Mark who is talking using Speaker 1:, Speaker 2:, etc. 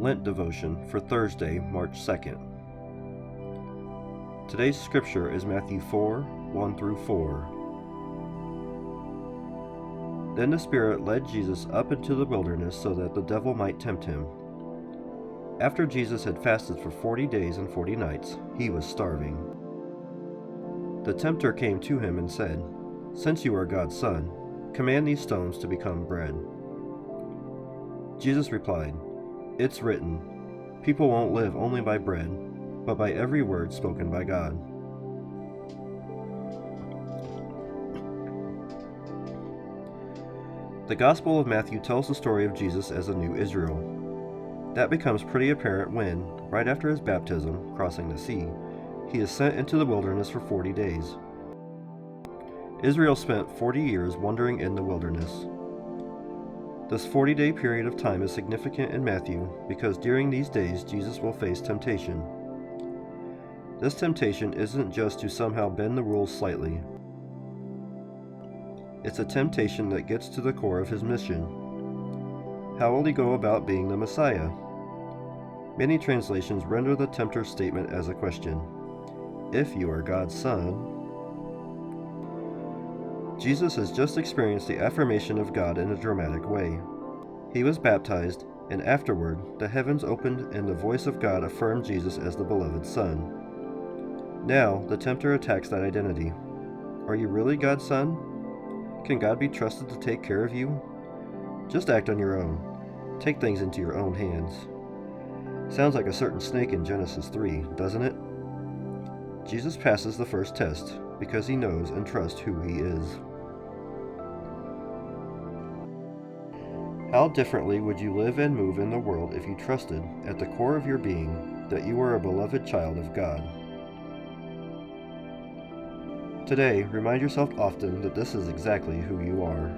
Speaker 1: Lent devotion for Thursday, March 2nd. Today's scripture is Matthew 4, 1-4. Then the Spirit led Jesus up into the wilderness so that the devil might tempt him. After Jesus had fasted for 40 days and 40 nights, he was starving. The tempter came to him and said, "Since you are God's son, command these stones to become bread." Jesus replied, "It's written, people won't live only by bread, but by every word spoken by God." The Gospel of Matthew tells the story of Jesus as a new Israel. That becomes pretty apparent when, right after his baptism, crossing the sea, he is sent into the wilderness for 40 days. Israel spent 40 years wandering in the wilderness. This 40-day period of time is significant in Matthew because during these days Jesus will face temptation. This temptation isn't just to somehow bend the rules slightly. It's a temptation that gets to the core of his mission. How will he go about being the Messiah? Many translations render the tempter's statement as a question. If you are God's son. Jesus has just experienced the affirmation of God in a dramatic way. He was baptized, and afterward, the heavens opened and the voice of God affirmed Jesus as the beloved Son. Now, the tempter attacks that identity. Are you really God's son? Can God be trusted to take care of you? Just act on your own. Take things into your own hands. Sounds like a certain snake in Genesis 3, doesn't it? Jesus passes the first test because he knows and trusts who he is. How differently would you live and move in the world if you trusted, at the core of your being, that you were a beloved child of God? Today, remind yourself often that this is exactly who you are.